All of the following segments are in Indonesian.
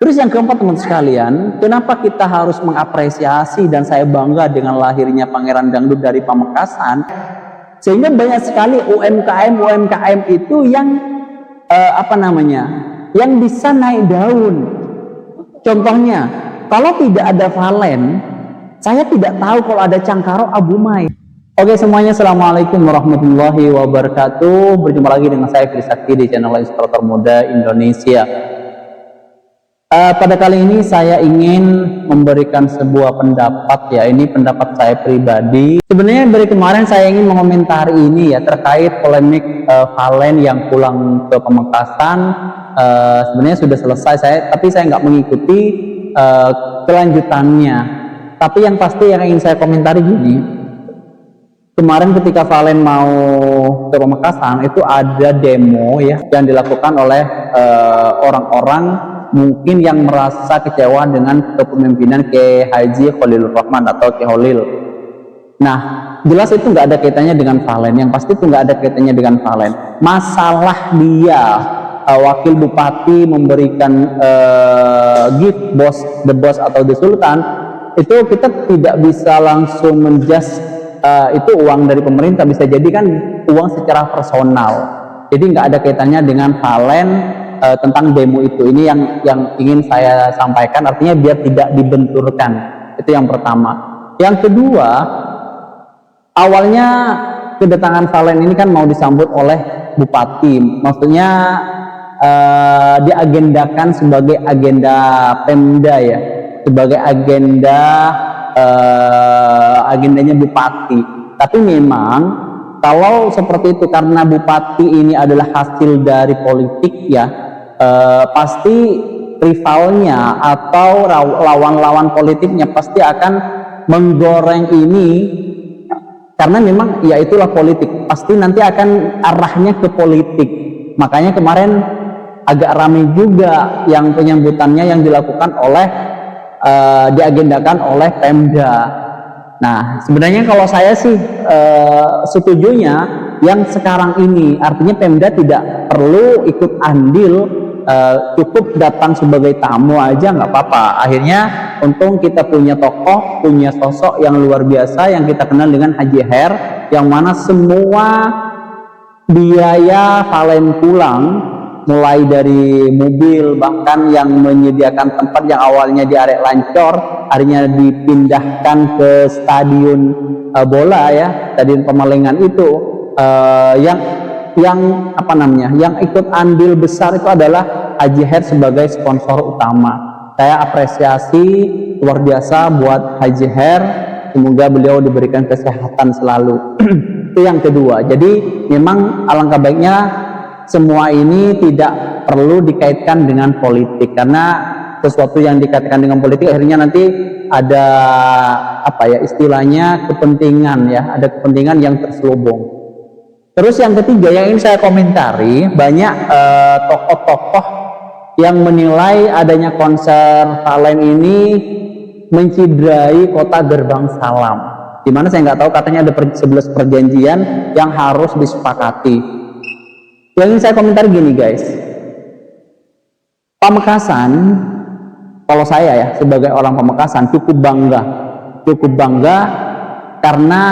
Terus yang keempat teman sekalian, kenapa kita harus mengapresiasi dan saya bangga dengan lahirnya Pangeran Dangdut dari Pamekasan, sehingga banyak sekali UMKM itu yang yang bisa naik daun. Contohnya, kalau tidak ada Valen, saya tidak tahu kalau ada Cangkaro Abu Mai. Oke semuanya, assalamualaikum warahmatullahi wabarakatuh. Berjumpa lagi dengan saya Fitri Sakti di channel Inspirator Muda Indonesia. Pada kali ini saya ingin memberikan sebuah pendapat ya, ini pendapat saya pribadi. Sebenarnya dari kemarin saya ingin mengomentari ini ya, terkait polemik Valen yang pulang ke Pamekasan. Sebenarnya sudah selesai, tapi saya nggak mengikuti kelanjutannya. Tapi yang pasti yang ingin saya komentari gini, kemarin ketika Valen mau ke Pamekasan itu ada demo ya yang dilakukan oleh orang-orang mungkin yang merasa kecewa dengan kepemimpinan Kiai Haji Khalilur Rahman atau Kiai Khalil. Nah, jelas itu nggak ada kaitannya dengan Valen. Yang pasti itu nggak ada kaitannya dengan Valen. Masalah dia wakil bupati memberikan gift the boss atau the sultan, itu kita tidak bisa langsung menjudge itu uang dari pemerintah, bisa jadi kan uang secara personal. Jadi nggak ada kaitannya dengan Valen tentang demo itu. Ini yang ingin saya sampaikan, artinya biar tidak dibenturkan. Itu yang pertama. Yang kedua, awalnya kedatangan Valen ini kan mau disambut oleh bupati, maksudnya diagendakan sebagai agenda Pemda ya, sebagai agendanya bupati. Tapi memang kalau seperti itu, karena bupati ini adalah hasil dari politik ya, pasti rivalnya atau lawan-lawan politiknya pasti akan menggoreng ini, karena memang ya itulah politik, pasti nanti akan arahnya ke politik. Makanya kemarin agak ramai juga yang penyambutannya yang dilakukan oleh diagendakan oleh Pemda. Nah sebenarnya kalau saya sih setujunya yang sekarang ini, artinya Pemda tidak perlu ikut andil, cukup datang sebagai tamu aja nggak apa-apa. Akhirnya untung kita punya tokoh, punya sosok yang luar biasa yang kita kenal dengan Haji Her, yang mana semua biaya Valen pulang, mulai dari mobil, bahkan yang menyediakan tempat yang awalnya di area Lancor, akhirnya dipindahkan ke stadion bola ya, stadion Pemalengan itu, yang ikut andil besar itu adalah Haji Her sebagai sponsor utama. Saya apresiasi luar biasa buat Haji Her, semoga beliau diberikan kesehatan selalu. Itu yang kedua. Jadi memang alangkah baiknya semua ini tidak perlu dikaitkan dengan politik, karena sesuatu yang dikaitkan dengan politik akhirnya nanti ada istilahnya kepentingan ya, ada kepentingan yang terselubung. Terus yang ketiga yang ingin saya komentari, banyak tokoh-tokoh yang menilai adanya konser Valen ini mencidrai kota Gerbang Salam, dimana saya nggak tahu, katanya ada 11 perjanjian yang harus disepakati. Yang ingin saya komentari gini guys, Pamekasan, kalau saya ya sebagai orang Pamekasan cukup bangga karena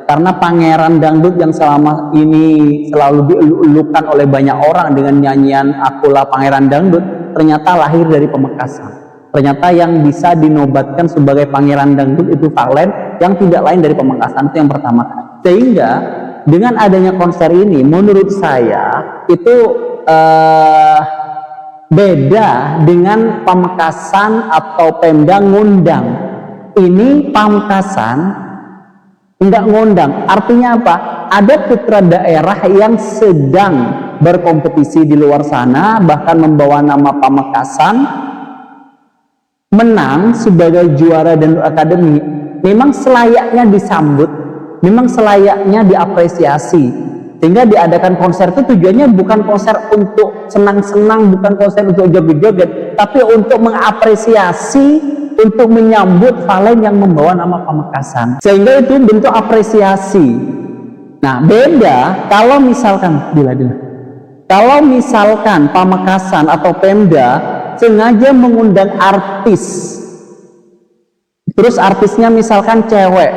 karena Pangeran Dangdut yang selama ini selalu dieluk-elukan oleh banyak orang dengan nyanyian Akulah Pangeran Dangdut, ternyata lahir dari Pamekasan. Ternyata yang bisa dinobatkan sebagai Pangeran Dangdut itu Valen, yang tidak lain dari Pamekasan. Itu yang pertama. Sehingga dengan adanya konser ini, menurut saya itu beda dengan Pamekasan atau Pemda ngundang. Ini Pamekasan enggak ngundang, artinya apa? Ada putra daerah yang sedang berkompetisi di luar sana, bahkan membawa nama Pamekasan, menang sebagai juara dan akademi. Memang selayaknya disambut, memang selayaknya diapresiasi, sehingga diadakan konser itu tujuannya bukan konser untuk senang-senang, bukan konser untuk joget-joget, tapi untuk mengapresiasi, untuk menyambut Valen yang membawa nama Pamekasan, sehingga itu bentuk apresiasi. Nah beda kalau misalkan Kalau misalkan Pamekasan atau Pemda sengaja mengundang artis, terus artisnya misalkan cewek,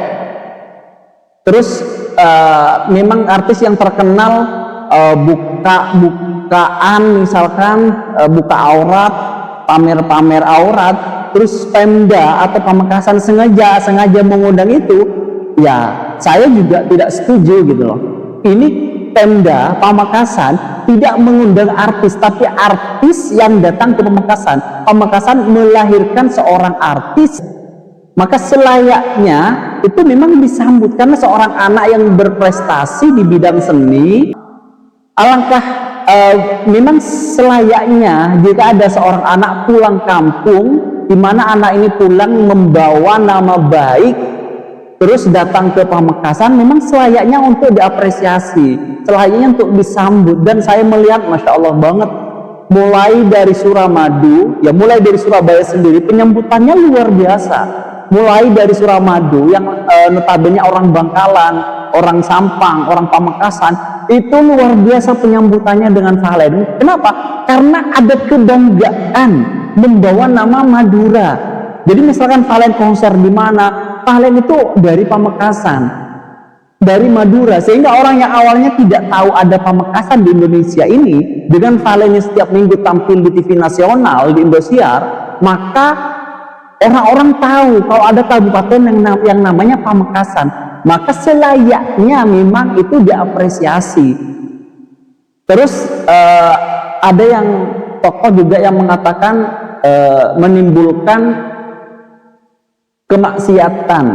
terus memang artis yang terkenal bukaan misalkan buka aurat, pamer-pamer aurat, terus Pemda atau Pamekasan sengaja mengundang itu, ya saya juga tidak setuju gitu loh. Ini Pemda Pamekasan tidak mengundang artis, tapi artis yang datang ke Pamekasan. Pamekasan melahirkan seorang artis, maka selayaknya itu memang disambut, karena seorang anak yang berprestasi di bidang seni. Alangkah memang selayaknya jika ada seorang anak pulang kampung, di mana anak ini pulang membawa nama baik, terus datang ke Pamekasan, memang selayaknya untuk diapresiasi, selayaknya untuk disambut. Dan saya melihat, Masya Allah banget, mulai dari Suramadu, ya mulai dari Surabaya sendiri, penyambutannya luar biasa. Mulai dari Suramadu yang notabene orang Bangkalan, orang Sampang, orang Pamekasan, itu luar biasa penyambutannya dengan Valen. Kenapa? Karena ada kebanggaan membawa nama Madura. Jadi misalkan Valen konser di mana, Valen itu dari Pamekasan, dari Madura, sehingga orang yang awalnya tidak tahu ada Pamekasan di Indonesia ini, dengan Valen yang setiap minggu tampil di TV nasional di Indosiar, maka orang-orang tahu kalau ada kabupaten yang namanya Pamekasan, maka selayaknya memang itu diapresiasi. Terus ada yang tokoh juga yang mengatakan menimbulkan kemaksiatan.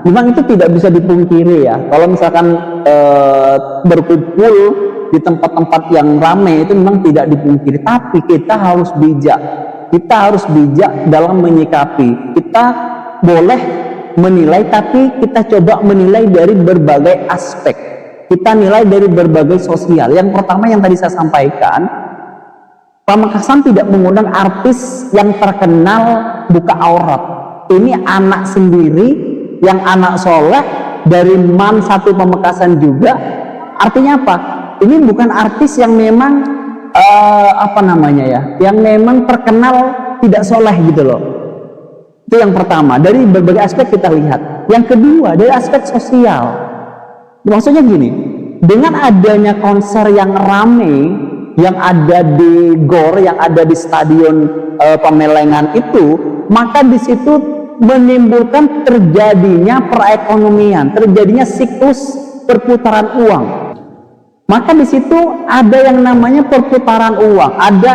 Memang itu tidak bisa dipungkiri ya. Kalau misalkan berkumpul di tempat-tempat yang ramai itu memang tidak dipungkiri. Tapi kita harus bijak. Kita harus bijak dalam menyikapi. Kita boleh menilai, tapi kita coba menilai dari berbagai aspek. Kita nilai dari berbagai sosial. Yang pertama yang tadi saya sampaikan, Pamekasan tidak mengundang artis yang terkenal buka aurat. Ini anak sendiri, yang anak soleh dari MAN 1 Pamekasan juga. Artinya apa? Ini bukan artis yang memang apa namanya ya, yang memang terkenal tidak soleh gitu loh. Itu yang pertama, dari berbagai aspek kita lihat. Yang kedua, dari aspek sosial. Maksudnya gini, dengan adanya konser yang rame, yang ada di GOR, yang ada di stadion Pamelengan itu, maka di situ menimbulkan terjadinya perekonomian, terjadinya siklus perputaran uang. Maka di situ ada yang namanya perputaran uang, ada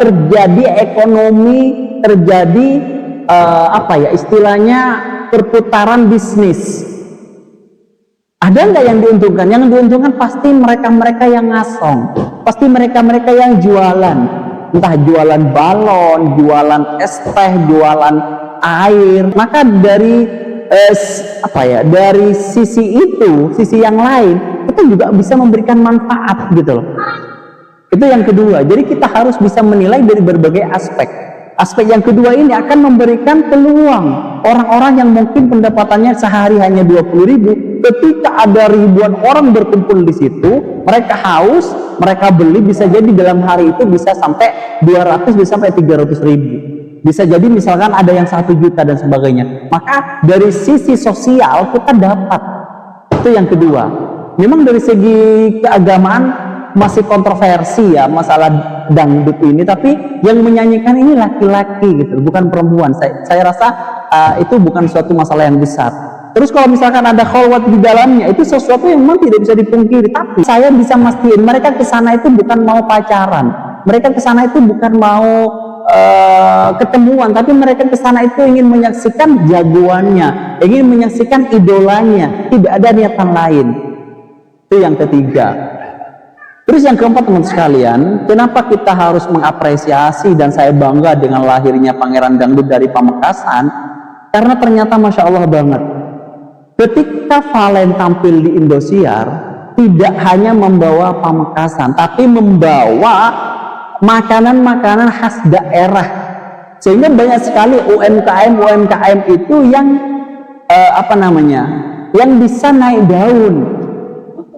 terjadi ekonomi, terjadi apa ya istilahnya, perputaran bisnis. Ada nggak yang diuntungkan? Yang diuntungkan pasti mereka-mereka yang ngasong, pasti mereka-mereka yang jualan, entah jualan balon, jualan es teh, jualan air. Maka dari apa ya, dari sisi itu, sisi yang lain, itu juga bisa memberikan manfaat gitu loh. Itu yang kedua. Jadi kita harus bisa menilai dari berbagai aspek. Aspek yang kedua ini akan memberikan peluang orang-orang yang mungkin pendapatannya sehari hanya 20.000, ketika ada ribuan orang berkumpul di situ, mereka haus, mereka beli, bisa jadi dalam hari itu bisa sampai 200, bisa sampai 300.000. Bisa jadi misalkan ada yang 1 juta dan sebagainya. Maka dari sisi sosial kita dapat. Itu yang kedua. Memang dari segi keagamaan masih kontroversi ya masalah dangdut ini, tapi yang menyanyikan ini laki-laki gitu, bukan perempuan. Saya rasa itu bukan suatu masalah yang besar. Terus kalau misalkan ada kholwat di dalamnya, itu sesuatu yang memang tidak bisa dipungkiri. Tapi saya bisa mastiin mereka ke sana itu bukan mau pacaran, mereka ke sana itu bukan mau ketemuan, tapi mereka ke sana itu ingin menyaksikan jagoannya, ingin menyaksikan idolanya, tidak ada niatan lain. Itu yang ketiga. Terus yang keempat, teman sekalian, kenapa kita harus mengapresiasi, dan saya bangga dengan lahirnya Pangeran Dangdut dari Pamekasan, karena ternyata Masya Allah banget, ketika Valen tampil di Indosiar, tidak hanya membawa Pamekasan, tapi membawa makanan-makanan khas daerah, sehingga banyak sekali UMKM itu yang apa namanya, yang bisa naik daun.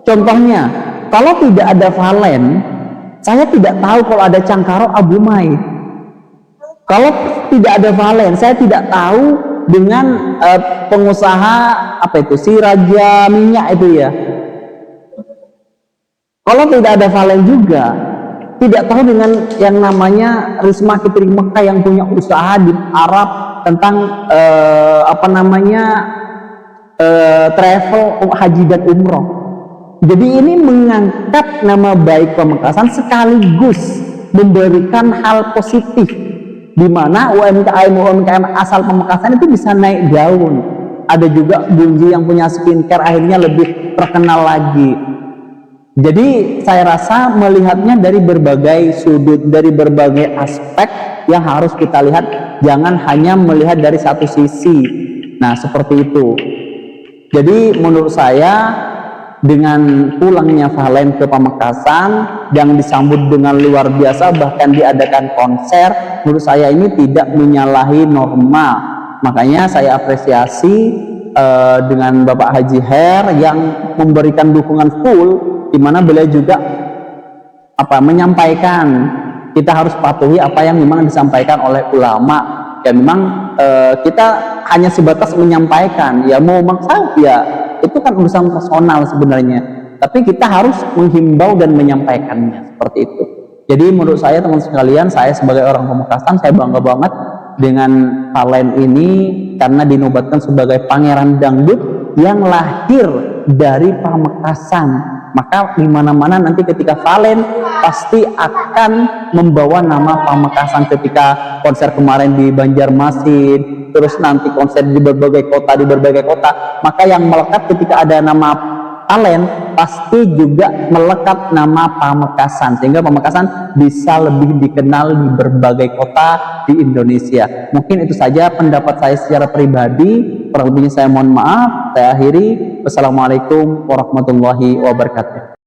Contohnya, kalau tidak ada Valen, Saya tidak tahu kalau ada Cangkaro Abu Mai. Kalau tidak ada Valen, saya tidak tahu dengan pengusaha apa itu si Raja Minyak itu ya. Kalau tidak ada Valen juga, tidak tahu dengan yang namanya Risma Fitri Mekah yang punya usaha di Arab tentang travel haji dan umroh. Jadi ini mengangkat nama baik Pamekasan sekaligus memberikan hal positif di mana UMKM asal Pamekasan itu bisa naik daun. Ada juga Bunji yang punya skincare akhirnya lebih terkenal lagi. Jadi saya rasa melihatnya dari berbagai sudut, dari berbagai aspek yang harus kita lihat, jangan hanya melihat dari satu sisi. Nah, seperti itu. Jadi menurut saya dengan pulangnya Valen ke Pamekasan yang disambut dengan luar biasa, bahkan diadakan konser, menurut saya ini tidak menyalahi norma. Makanya saya apresiasi dengan Bapak Haji Her yang memberikan dukungan full, di mana beliau juga menyampaikan kita harus patuhi apa yang memang disampaikan oleh ulama. Ya memang kita hanya sebatas menyampaikan, ya mau maksa ya itu kan urusan personal sebenarnya, tapi kita harus menghimbau dan menyampaikannya seperti itu. Jadi menurut saya teman sekalian, saya sebagai orang Pamekasan, saya bangga banget dengan Valen ini karena dinobatkan sebagai pangeran dangdut yang lahir dari Pamekasan. Maka dimana-mana nanti ketika Valen pasti akan membawa nama Pamekasan. Ketika konser kemarin di Banjarmasin, terus nanti konser di berbagai kota, maka yang melekat ketika ada nama Valen pasti juga melekat nama Pamekasan, sehingga Pamekasan bisa lebih dikenal di berbagai kota di Indonesia. Mungkin itu saja pendapat saya secara pribadi. Kurang lebihnya saya mohon maaf. Saya akhiri. Wassalamualaikum warahmatullahi wabarakatuh.